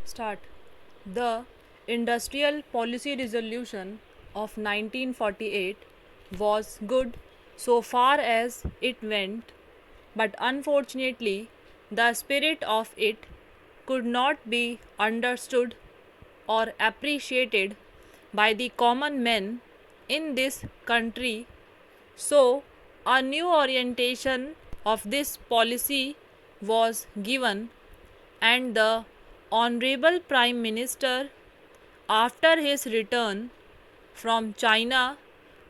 Start. The Industrial Policy Resolution of 1948 was good so far as it went, but unfortunately, the spirit of it could not be understood or appreciated by the common men in this country. So, a new orientation of this policy was given, and the Honorable Prime Minister, after his return from China,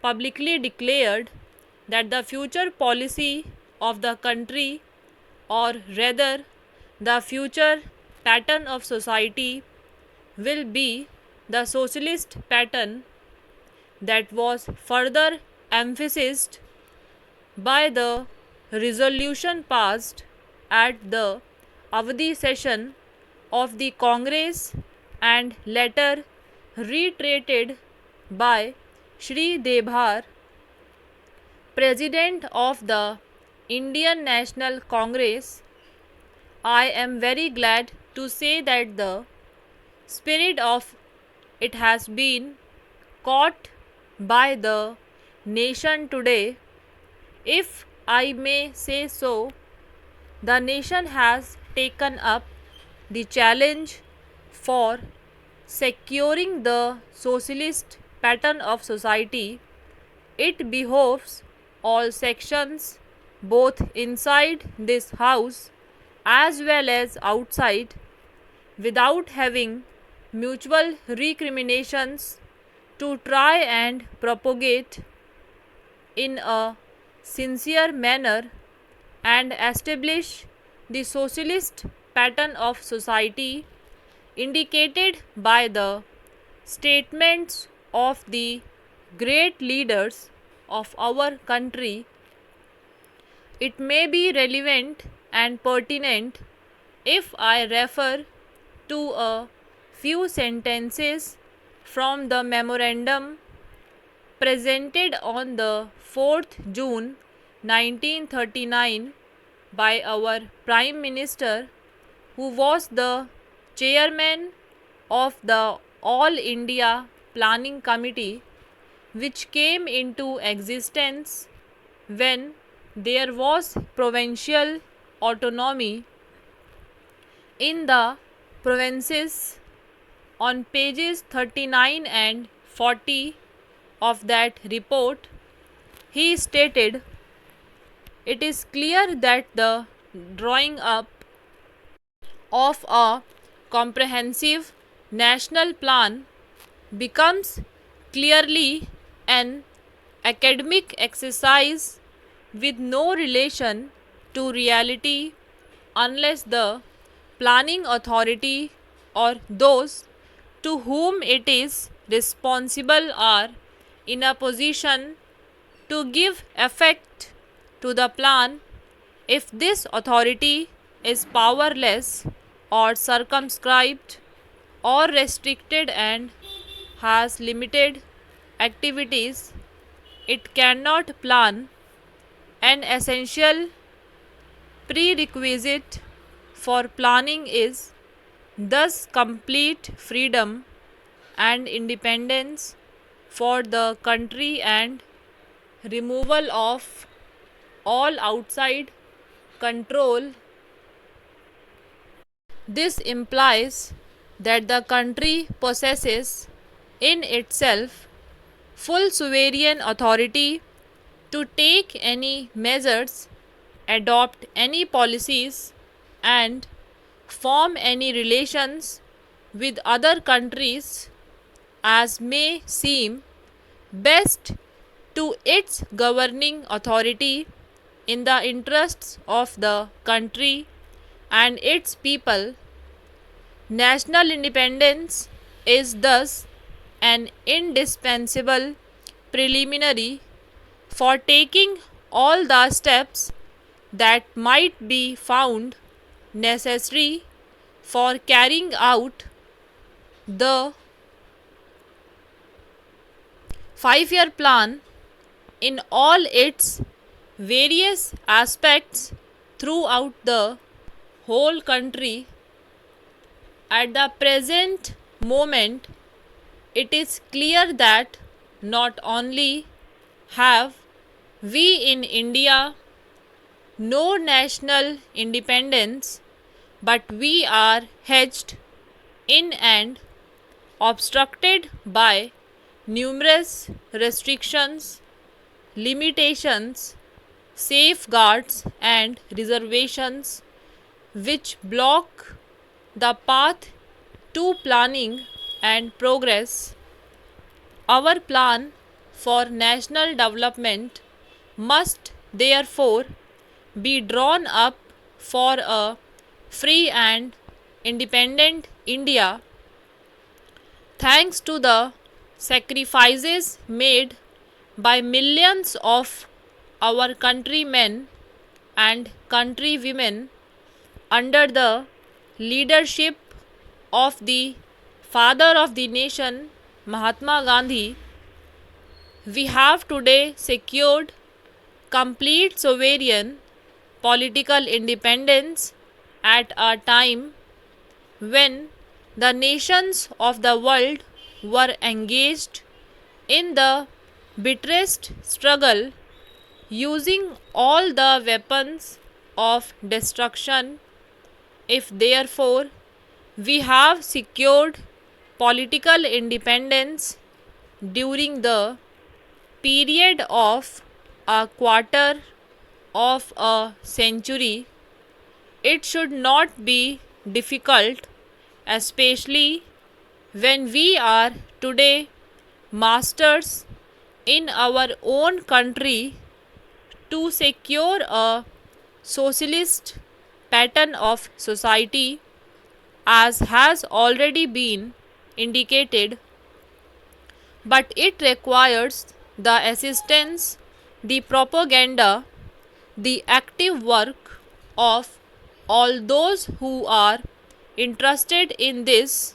publicly declared that the future policy of the country, or rather the future pattern of society, will be the socialist pattern. That was further emphasized by the resolution passed at the Avadi session of the Congress and later reiterated by Shri Debhar, President of the Indian National Congress. I am very glad to say that the spirit of it has been caught by the nation today. If I may say so, the nation has taken up the challenge for securing the socialist pattern of society. It behoves all sections, both inside this house as well as outside, without having mutual recriminations, to try and propagate in a sincere manner and establish the socialist pattern of society indicated by the statements of the great leaders of our country. It may be relevant and pertinent if I refer to a few sentences from the memorandum presented on the 4th June 1939 by our Prime Minister, who was the chairman of the All India Planning Committee, which came into existence when there was provincial autonomy in the provinces. On pages 39 and 40 of that report, he stated, "It is clear that the drawing up of a comprehensive national plan becomes clearly an academic exercise with no relation to reality unless the planning authority or those to whom it is responsible are in a position to give effect to the plan. If this authority is powerless or circumscribed or restricted and has limited activities, it cannot plan. An essential prerequisite for planning is thus complete freedom and independence for the country and removal of all outside control. This implies that the country possesses in itself full sovereign authority to take any measures, adopt any policies, and form any relations with other countries as may seem best to its governing authority in the interests of the country and its people. National independence is thus an indispensable preliminary for taking all the steps that might be found necessary for carrying out the 5-year plan in all its various aspects throughout the whole country. At the present moment, it is clear that not only have we in India no national independence, but we are hedged in and obstructed by numerous restrictions, limitations, safeguards, and reservations which block the path to planning and progress. Our plan for national development must therefore be drawn up for a free and independent India, thanks to the sacrifices made by millions of our countrymen and countrywomen under the leadership of the father of the nation, Mahatma Gandhi. We have today secured complete sovereign political independence at a time when the nations of the world were engaged in the bitterest struggle, using all the weapons of destruction. If therefore we have secured political independence during the period of a quarter of a century, it should not be difficult, especially when we are today masters in our own country, to secure a socialist pattern of society, as has already been indicated, but it requires the assistance, the propaganda, the active work of all those who are interested in this.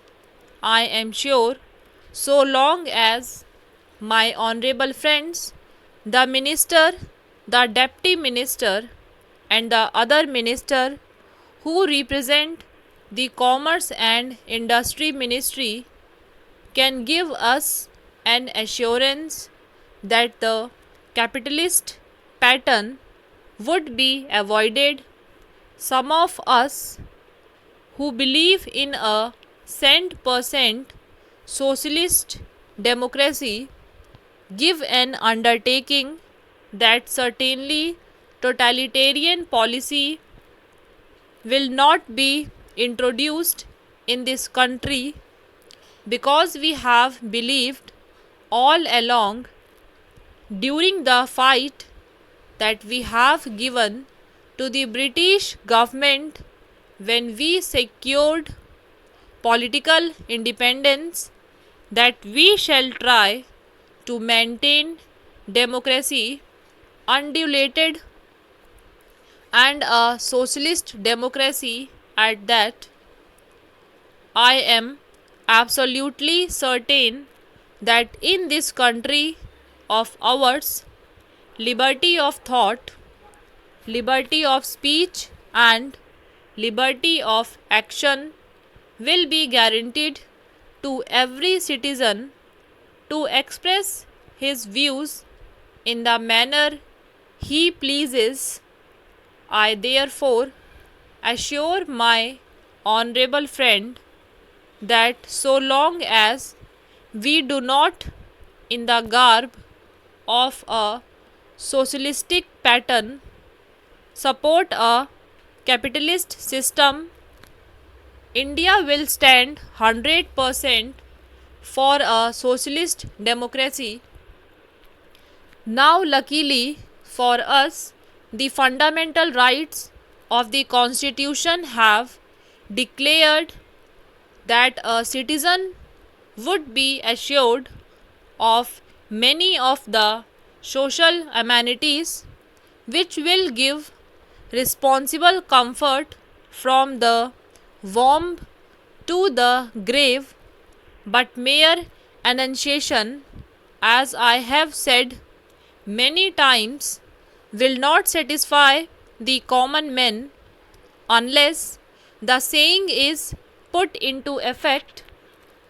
I am sure, so long as my honorable friends, the minister, the deputy minister, and the other minister who represent the Commerce and Industry Ministry can give us an assurance that the capitalist pattern would be avoided. Some of us who believe in a 100% socialist democracy give an undertaking that certainly totalitarian policy will not be introduced in this country, because we have believed all along during the fight that we have given to the British government when we secured political independence, that we shall try to maintain democracy undulated and a socialist democracy at that. I am absolutely certain that in this country of ours, liberty of thought, liberty of speech, and liberty of action will be guaranteed to every citizen to express his views in the manner he pleases. I therefore assure my honorable friend that so long as we do not, in the garb of a socialistic pattern, support a capitalist system, India will stand 100% for a socialist democracy. Now, luckily for us, the fundamental rights of the Constitution have declared that a citizen would be assured of many of the social amenities which will give responsible comfort from the womb to the grave, but mere enunciation, as I have said many times, will not satisfy the common men unless the saying is put into effect,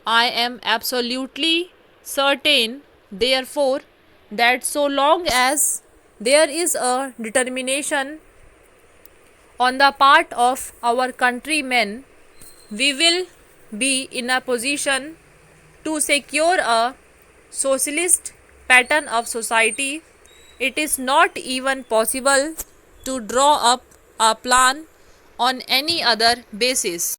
I am absolutely certain, therefore, that so long as there is a determination on the part of our countrymen, we will be in a position to secure a socialist pattern of society. It is not even possible to draw up a plan on any other basis.